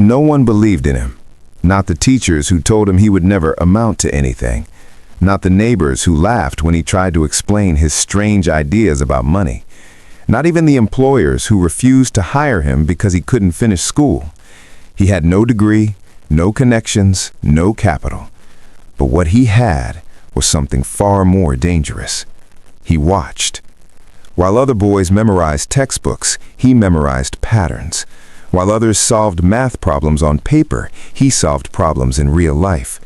No one believed in him. Not the teachers who told him he would never amount to anything. Not the neighbors who laughed when he tried to explain his strange ideas about money. Not even the employers who refused to hire him because he couldn't finish school. He had no degree, no connections, no capital. But what he had was something far more dangerous. He watched. While other boys memorized textbooks, he memorized patterns. While others solved math problems on paper, he solved problems in real life.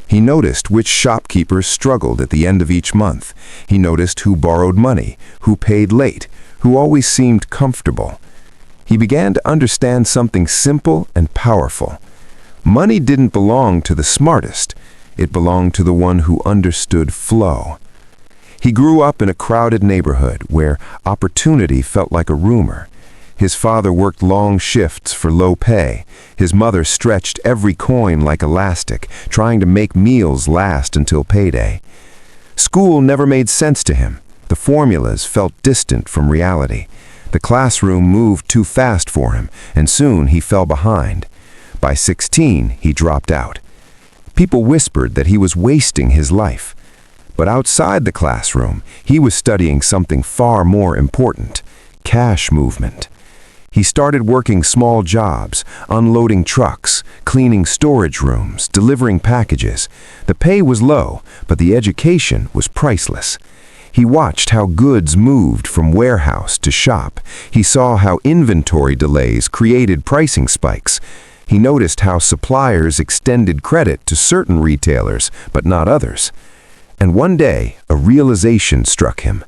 He noticed which shopkeepers struggled at the end of each month. He noticed who borrowed money, who paid late, who always seemed comfortable. He began to understand something simple and powerful. Money didn't belong to the smartest. It belonged to the one who understood flow. He grew up in a crowded neighborhood where opportunity felt like a rumor. His father worked long shifts for low pay. His mother stretched every coin like elastic, trying to make meals last until payday. School never made sense to him. The formulas felt distant from reality. The classroom moved too fast for him, and soon he fell behind. By 16, he dropped out. People whispered that he was wasting his life. But outside the classroom, he was studying something far more important: cash movement. He started working small jobs, unloading trucks, cleaning storage rooms, delivering packages. The pay was low, but the education was priceless. He watched how goods moved from warehouse to shop. He saw how inventory delays created pricing spikes. He noticed how suppliers extended credit to certain retailers, but not others. And one day, a realization struck him.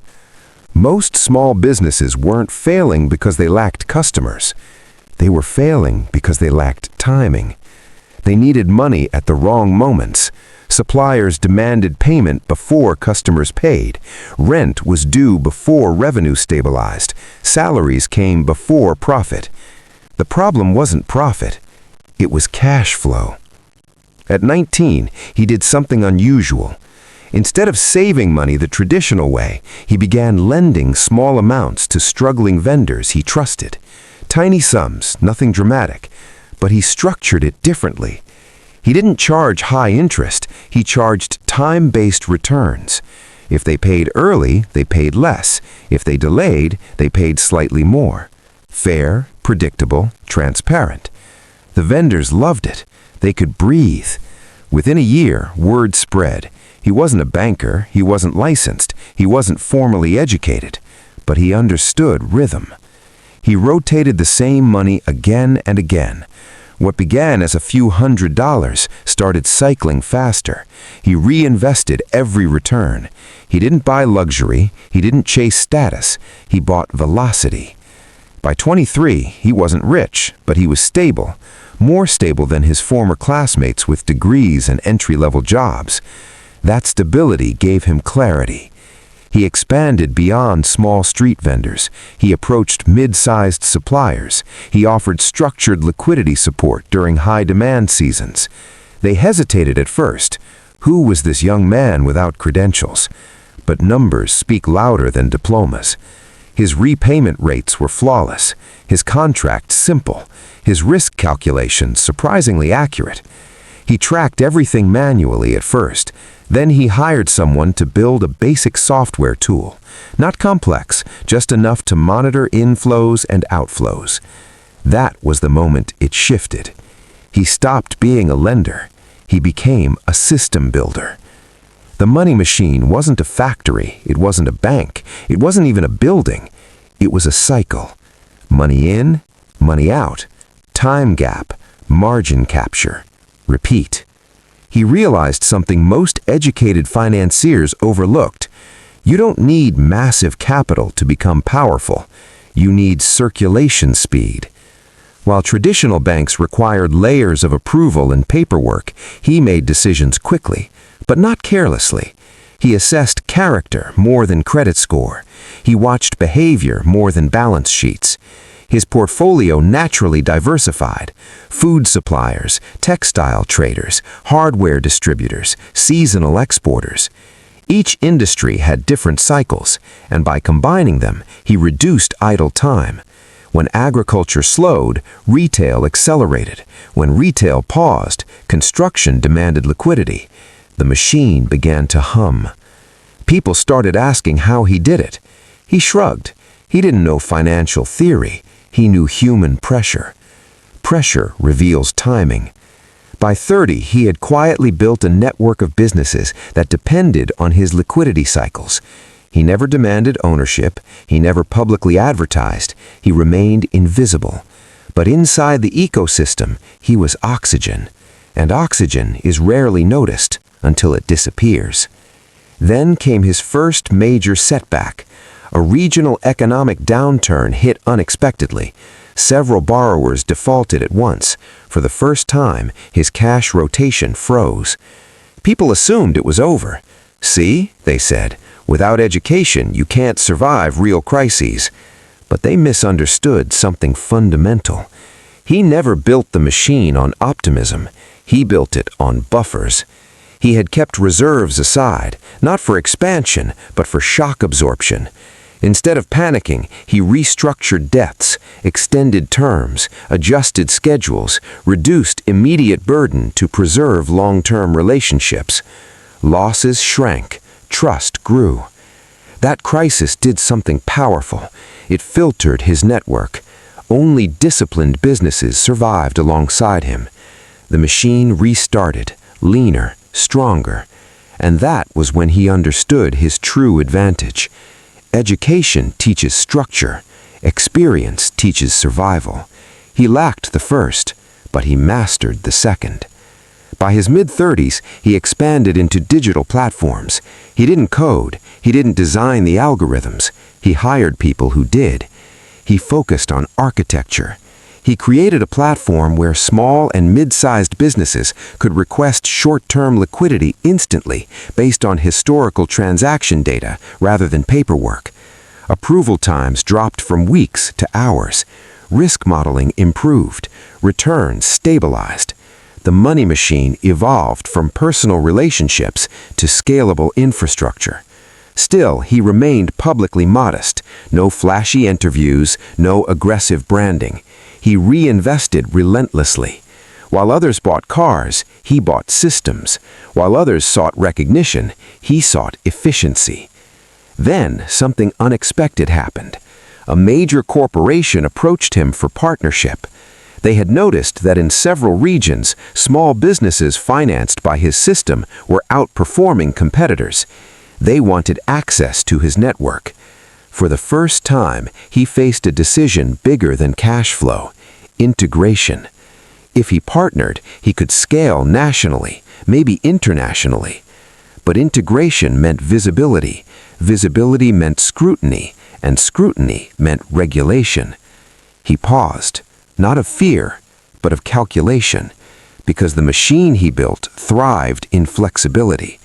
Most small businesses weren't failing because they lacked customers. They were failing because they lacked timing. They needed money at the wrong moments. Suppliers demanded payment before customers paid. Rent was due before revenue stabilized. Salaries came before profit. The problem wasn't profit. It was cash flow. At 19, he did something unusual. Instead of saving money the traditional way, he began lending small amounts to struggling vendors he trusted. Tiny sums, nothing dramatic, but he structured it differently. He didn't charge high interest, he charged time-based returns. If they paid early, they paid less. If they delayed, they paid slightly more. Fair, predictable, transparent. The vendors loved it. They could breathe. Within a year, word spread. He wasn't a banker, he wasn't licensed, he wasn't formally educated, but he understood rhythm. He rotated the same money again and again. What began as a few $100s started cycling faster. He reinvested every return. He didn't buy luxury, he didn't chase status, he bought velocity. By 23, he wasn't rich, but he was stable, more stable than his former classmates with degrees and entry-level jobs. That stability gave him clarity. He expanded beyond small street vendors. He approached mid-sized suppliers. He offered structured liquidity support during high-demand seasons. They hesitated at first. Who was this young man without credentials? But numbers speak louder than diplomas. His repayment rates were flawless. His contracts simple. His risk calculations surprisingly accurate. He tracked everything manually at first. Then he hired someone to build a basic software tool. Not complex, just enough to monitor inflows and outflows. That was the moment it shifted. He stopped being a lender. He became a system builder. The money machine wasn't a factory. It wasn't a bank. It wasn't even a building. It was a cycle. Money in, money out. Time gap, margin capture. Repeat. He realized something most educated financiers overlooked. You don't need massive capital to become powerful. You need circulation speed. While traditional banks required layers of approval and paperwork, he made decisions quickly, but not carelessly. He assessed character more than credit score. He watched behavior more than balance sheets. His portfolio naturally diversified: food suppliers, textile traders, hardware distributors, seasonal exporters. Each industry had different cycles, and by combining them, he reduced idle time. When agriculture slowed, retail accelerated. When retail paused, construction demanded liquidity. The machine began to hum. People started asking how he did it. He shrugged. He didn't know financial theory. He knew human pressure. Pressure reveals timing. By 30, he had quietly built a network of businesses that depended on his liquidity cycles. He never demanded ownership. He never publicly advertised. He remained invisible. But inside the ecosystem, he was oxygen. And oxygen is rarely noticed until it disappears. Then came his first major setback. A regional economic downturn hit unexpectedly. Several borrowers defaulted at once. For the first time, his cash rotation froze. People assumed it was over. "See," they said, "without education, you can't survive real crises." But they misunderstood something fundamental. He never built the machine on optimism. He built it on buffers. He had kept reserves aside, not for expansion, but for shock absorption. Instead of panicking, he restructured debts, extended terms, adjusted schedules, reduced immediate burden to preserve long-term relationships. Losses shrank, trust grew. That crisis did something powerful. It filtered his network. Only disciplined businesses survived alongside him. The machine restarted, leaner, stronger. And that was when he understood his true advantage. Education teaches structure. Experience teaches survival. He lacked the first, but he mastered the second. By his mid-30s, he expanded into digital platforms. He didn't code. He didn't design the algorithms. He hired people who did. He focused on architecture. He created a platform where small and mid-sized businesses could request short-term liquidity instantly based on historical transaction data rather than paperwork. Approval times dropped from weeks to hours. Risk modeling improved. Returns stabilized. The money machine evolved from personal relationships to scalable infrastructure. Still, he remained publicly modest. No flashy interviews, no aggressive branding. He reinvested relentlessly. While others bought cars, he bought systems. While others sought recognition, he sought efficiency. Then, something unexpected happened. A major corporation approached him for partnership. They had noticed that in several regions, small businesses financed by his system were outperforming competitors. They wanted access to his network. For the first time, he faced a decision bigger than cash flow: integration. If he partnered, he could scale nationally, maybe internationally. But integration meant visibility. Visibility meant scrutiny, and scrutiny meant regulation. He paused, not of fear, but of calculation, because the machine he built thrived in flexibility.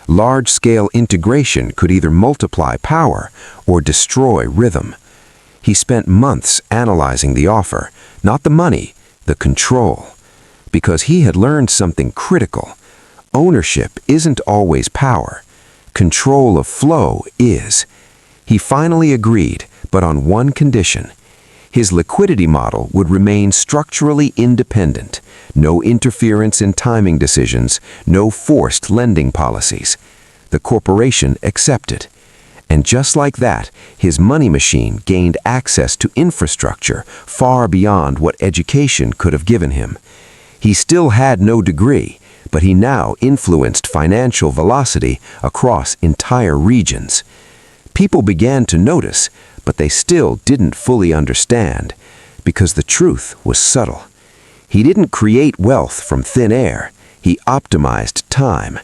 Large-scale integration could either multiply power or destroy rhythm. He spent months analyzing the offer, not the money, the control. Because he had learned something critical. Ownership isn't always power. Control of flow is. He finally agreed, but on one condition. His liquidity model would remain structurally independent. No interference in timing decisions, no forced lending policies. The corporation accepted. And just like that, his money machine gained access to infrastructure far beyond what education could have given him. He still had no degree, but he now influenced financial velocity across entire regions. People began to notice, but they still didn't fully understand, because the truth was subtle. He didn't create wealth from thin air. He optimized time.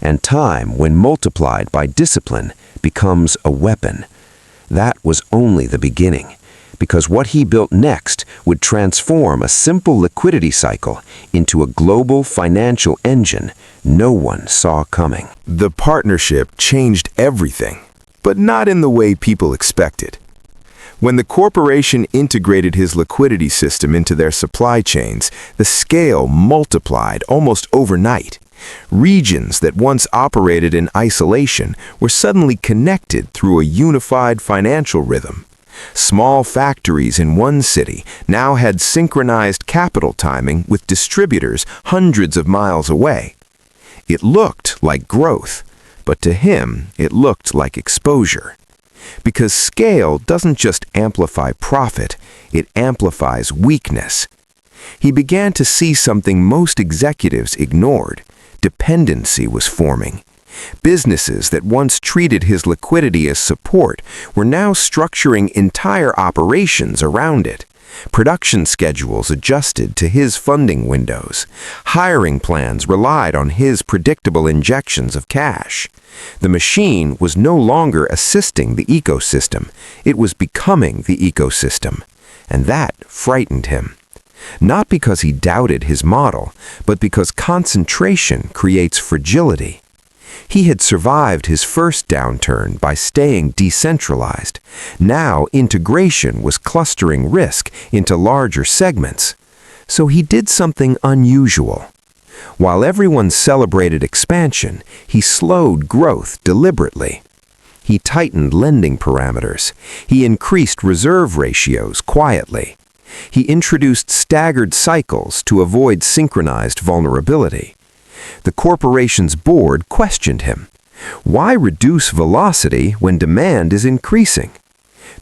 And time, when multiplied by discipline, becomes a weapon. That was only the beginning, because what he built next would transform a simple liquidity cycle into a global financial engine no one saw coming. The partnership changed everything, but not in the way people expected. When the corporation integrated his liquidity system into their supply chains, the scale multiplied almost overnight. Regions that once operated in isolation were suddenly connected through a unified financial rhythm. Small factories in one city now had synchronized capital timing with distributors hundreds of miles away. It looked like growth, but to him, it looked like exposure. Because scale doesn't just amplify profit, it amplifies weakness. He began to see something most executives ignored. Dependency was forming. Businesses that once treated his liquidity as support were now structuring entire operations around it. Production schedules adjusted to his funding windows. Hiring plans relied on his predictable injections of cash. The machine was no longer assisting the ecosystem. It was becoming the ecosystem. And that frightened him. Not because he doubted his model, but because concentration creates fragility. He had survived his first downturn by staying decentralized. Now integration was clustering risk into larger segments. So he did something unusual. While everyone celebrated expansion, he slowed growth deliberately. He tightened lending parameters. He increased reserve ratios quietly. He introduced staggered cycles to avoid synchronized vulnerability. The corporation's board questioned him. Why reduce velocity when demand is increasing?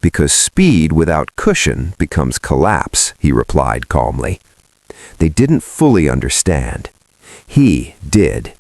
Because speed without cushion becomes collapse, he replied calmly. They didn't fully understand. He did.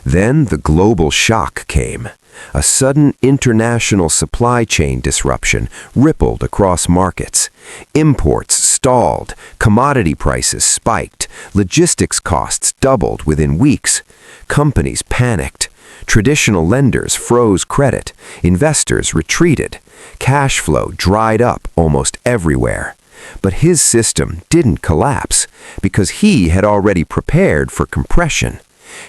Then the global shock came. A sudden international supply chain disruption rippled across markets. Imports stalled, commodity prices spiked, logistics costs doubled within weeks. Companies panicked. Traditional lenders froze credit. Investors retreated. Cash flow dried up almost everywhere. But his system didn't collapse because he had already prepared for compression.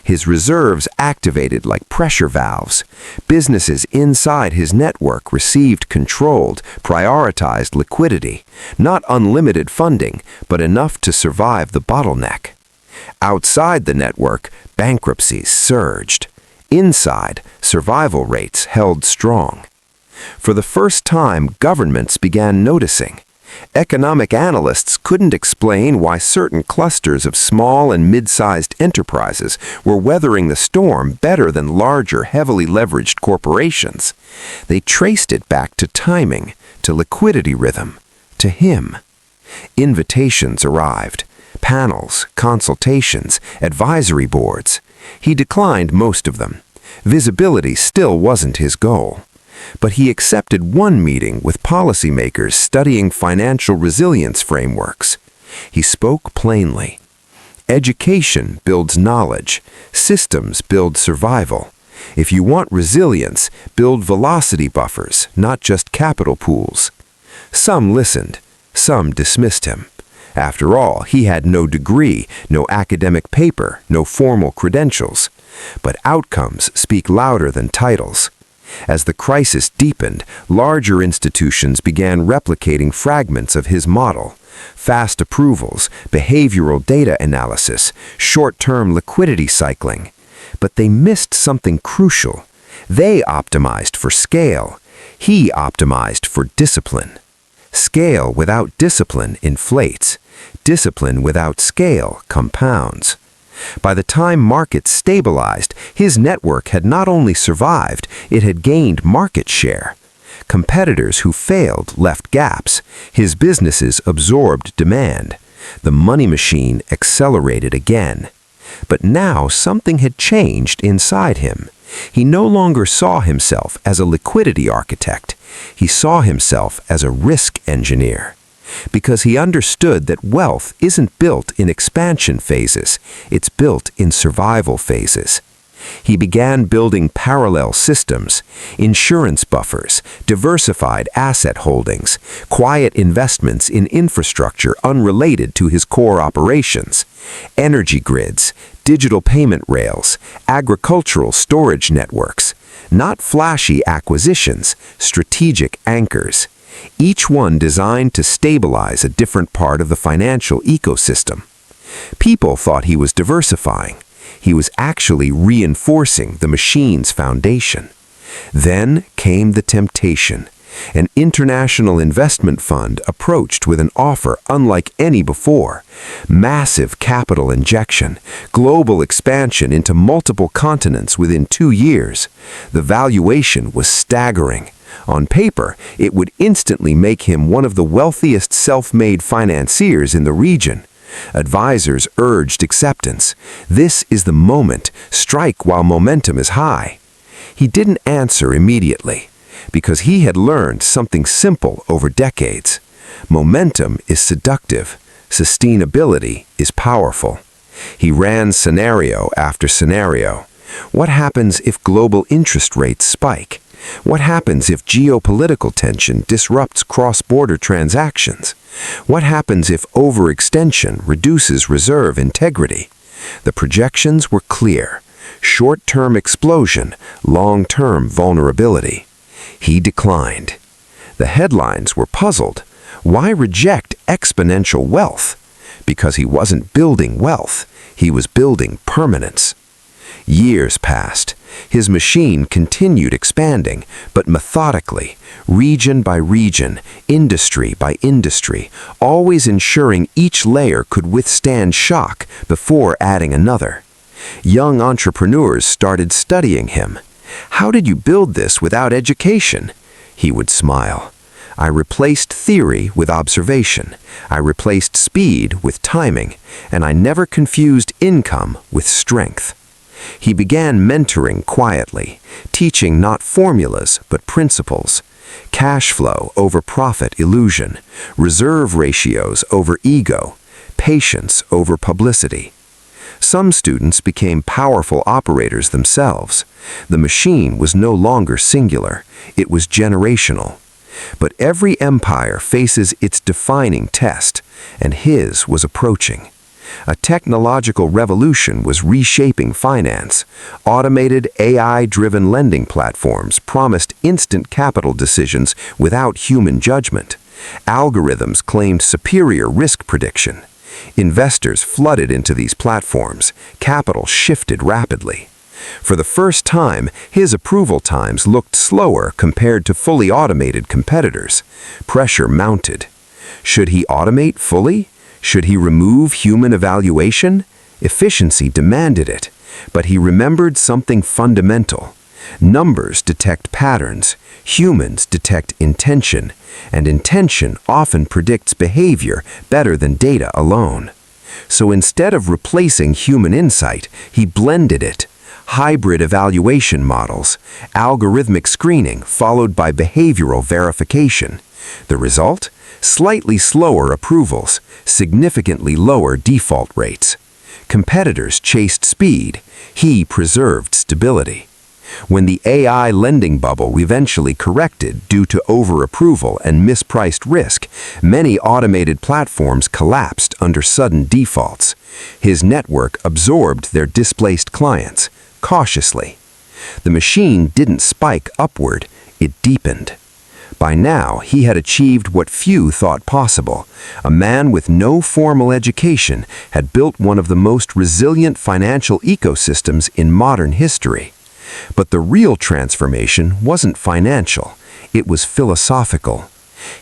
His reserves activated like pressure valves. Businesses inside his network received controlled, prioritized liquidity. Not unlimited funding, but enough to survive the bottleneck. Outside the network, bankruptcies surged. Inside, survival rates held strong. For the first time, governments began noticing. Economic analysts couldn't explain why certain clusters of small and mid-sized enterprises were weathering the storm better than larger, heavily leveraged corporations. They traced it back to timing, to liquidity rhythm, to him. Invitations arrived. Panels, consultations, advisory boards. He declined most of them. Visibility still wasn't his goal. But he accepted one meeting with policymakers studying financial resilience frameworks. He spoke plainly. Education builds knowledge. Systems build survival. If you want resilience, build velocity buffers, not just capital pools. Some listened. Some dismissed him. After all, he had no degree, no academic paper, no formal credentials. But outcomes speak louder than titles. As the crisis deepened, larger institutions began replicating fragments of his model. Fast approvals, behavioral data analysis, short-term liquidity cycling. But they missed something crucial. They optimized for scale. He optimized for discipline. Scale without discipline inflates. Discipline without scale compounds. By the time markets stabilized, his network had not only survived, it had gained market share. Competitors who failed left gaps. His businesses absorbed demand. The money machine accelerated again. But now something had changed inside him. He no longer saw himself as a liquidity architect. He saw himself as a risk engineer. Because he understood that wealth isn't built in expansion phases, it's built in survival phases. He began building parallel systems, insurance buffers, diversified asset holdings, quiet investments in infrastructure unrelated to his core operations, energy grids, digital payment rails, agricultural storage networks, not flashy acquisitions, strategic anchors. Each one designed to stabilize a different part of the financial ecosystem. People thought he was diversifying. He was actually reinforcing the machine's foundation. Then came the temptation. An international investment fund approached with an offer unlike any before. Massive capital injection, global expansion into multiple continents within 2 years. The valuation was staggering. On paper, it would instantly make him one of the wealthiest self-made financiers in the region. Advisors urged acceptance. This is the moment. Strike while momentum is high. He didn't answer immediately, because he had learned something simple over decades. Momentum is seductive. Sustainability is powerful. He ran scenario after scenario. What happens if global interest rates spike? What happens if geopolitical tension disrupts cross-border transactions? What happens if overextension reduces reserve integrity? The projections were clear. Short-term explosion, long-term vulnerability. He declined. The headlines were puzzled. Why reject exponential wealth? Because he wasn't building wealth. He was building permanence. Years passed. His machine continued expanding, but methodically, region by region, industry by industry, always ensuring each layer could withstand shock before adding another. Young entrepreneurs started studying him. "How did you build this without education?" He would smile. "I replaced theory with observation. I replaced speed with timing, and I never confused income with strength." He began mentoring quietly, teaching not formulas but principles. Cash flow over profit illusion, reserve ratios over ego, patience over publicity. Some students became powerful operators themselves. The machine was no longer singular, it was generational. But every empire faces its defining test, and his was approaching. A technological revolution was reshaping finance. Automated AI-driven lending platforms promised instant capital decisions without human judgment. Algorithms claimed superior risk prediction. Investors flooded into these platforms. Capital shifted rapidly. For the first time, his approval times looked slower compared to fully automated competitors. Pressure mounted. Should he automate fully? Should he remove human evaluation? Efficiency demanded it, but he remembered something fundamental. Numbers detect patterns, humans detect intention, and intention often predicts behavior better than data alone. So instead of replacing human insight, he blended it. Hybrid evaluation models, algorithmic screening followed by behavioral verification. The result? Slightly slower approvals, significantly lower default rates. Competitors chased speed, he preserved stability. When the AI lending bubble eventually corrected due to over-approval and mispriced risk, many automated platforms collapsed under sudden defaults. His network absorbed their displaced clients, cautiously. The machine didn't spike upward, it deepened. By now, he had achieved what few thought possible. A man with no formal education had built one of the most resilient financial ecosystems in modern history. But the real transformation wasn't financial, it was philosophical.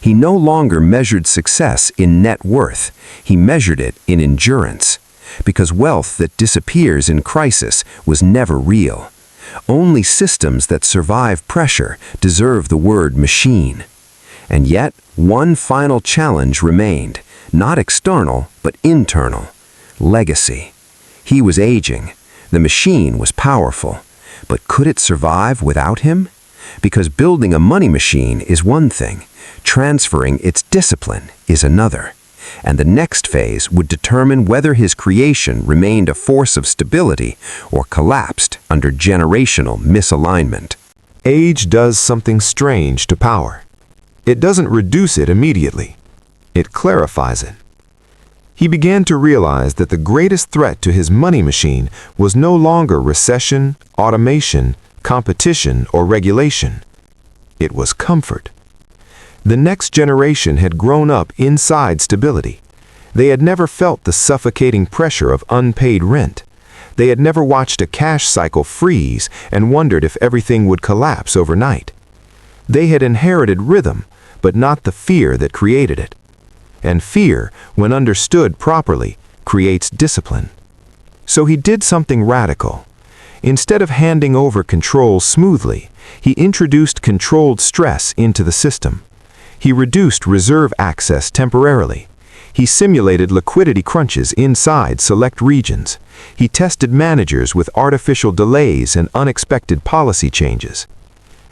He no longer measured success in net worth, he measured it in endurance. Because wealth that disappears in crisis was never real. Only systems that survive pressure deserve the word machine. And yet, one final challenge remained, not external, but internal. Legacy. He was aging. The machine was powerful. But could it survive without him? Because building a money machine is one thing, transferring its discipline is another. And the next phase would determine whether his creation remained a force of stability or collapsed under generational misalignment. Age does something strange to power. It doesn't reduce it immediately. It clarifies it. He began to realize that the greatest threat to his money machine was no longer recession, automation, competition, or regulation. It was comfort. The next generation had grown up inside stability. They had never felt the suffocating pressure of unpaid rent. They had never watched a cash cycle freeze and wondered if everything would collapse overnight. They had inherited rhythm, but not the fear that created it. And fear, when understood properly, creates discipline. So he did something radical. Instead of handing over control smoothly, he introduced controlled stress into the system. He reduced reserve access temporarily. He simulated liquidity crunches inside select regions. He tested managers with artificial delays and unexpected policy changes.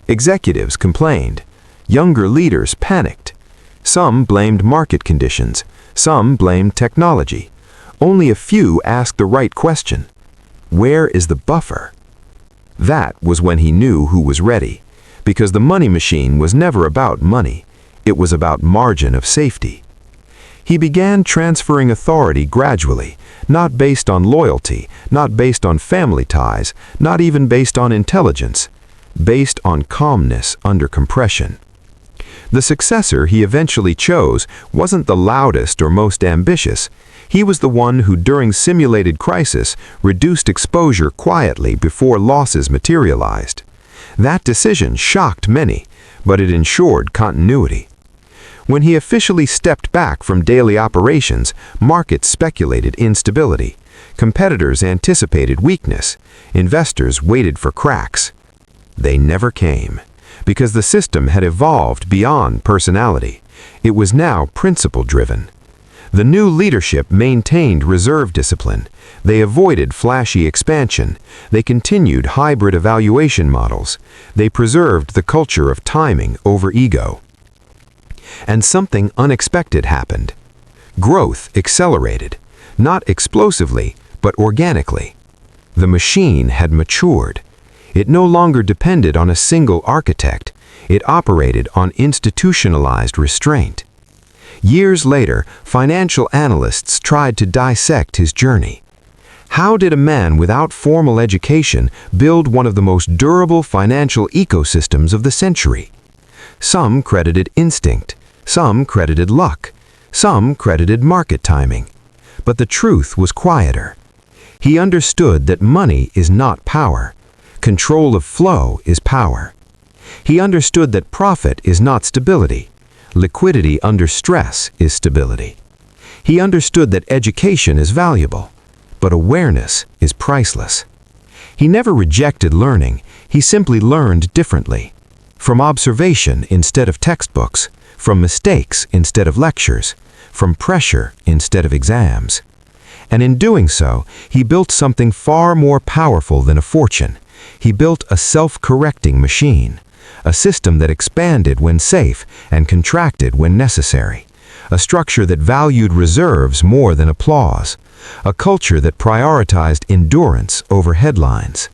Executives complained. Younger leaders panicked. Some blamed market conditions. Some blamed technology. Only a few asked the right question. Where is the buffer? That was when he knew who was ready, because the money machine was never about money. It was about margin of safety. He began transferring authority gradually, not based on loyalty, not based on family ties, not even based on intelligence, based on calmness under compression. The successor he eventually chose wasn't the loudest or most ambitious. He was the one who, during simulated crisis, reduced exposure quietly before losses materialized. That decision shocked many, but it ensured continuity. When he officially stepped back from daily operations, markets speculated instability. Competitors anticipated weakness. Investors waited for cracks. They never came, because the system had evolved beyond personality. It was now principle-driven. The new leadership maintained reserve discipline. They avoided flashy expansion. They continued hybrid evaluation models. They preserved the culture of timing over ego. And something unexpected happened. Growth accelerated, not explosively, but organically. The machine had matured. It no longer depended on a single architect. It operated on institutionalized restraint. Years later, financial analysts tried to dissect his journey. How did a man without formal education build one of the most durable financial ecosystems of the century? Some credited instinct. Some credited luck. Some credited market timing. But the truth was quieter. He understood that money is not power. Control of flow is power. He understood that profit is not stability. Liquidity under stress is stability. He understood that education is valuable, but awareness is priceless. He never rejected learning. He simply learned differently. From observation instead of textbooks, from mistakes instead of lectures, from pressure instead of exams. And in doing so, he built something far more powerful than a fortune. He built a self-correcting machine, a system that expanded when safe and contracted when necessary, a structure that valued reserves more than applause, a culture that prioritized endurance over headlines.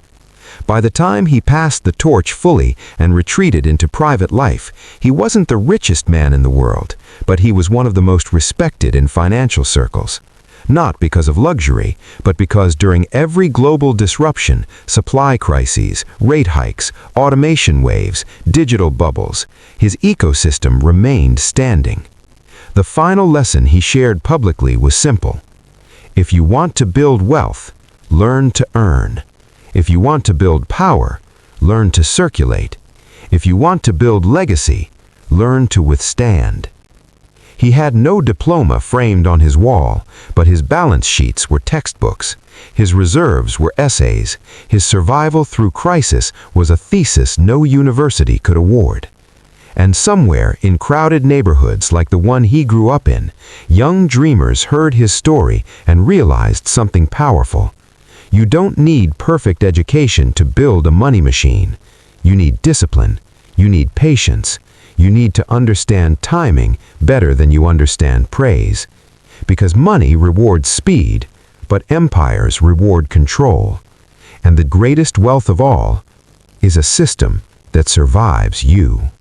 By the time he passed the torch fully and retreated into private life, he wasn't the richest man in the world, but he was one of the most respected in financial circles. Not because of luxury, but because during every global disruption, supply crises, rate hikes, automation waves, digital bubbles, his ecosystem remained standing. The final lesson he shared publicly was simple. If you want to build wealth, learn to earn. If you want to build power, learn to circulate. If you want to build legacy, learn to withstand. He had no diploma framed on his wall, but his balance sheets were textbooks. His reserves were essays. His survival through crisis was a thesis no university could award. And somewhere in crowded neighborhoods like the one he grew up in, young dreamers heard his story and realized something powerful. You don't need perfect education to build a money machine. You need discipline. You need patience. You need to understand timing better than you understand praise. Because money rewards speed, but empires reward control. And the greatest wealth of all is a system that survives you.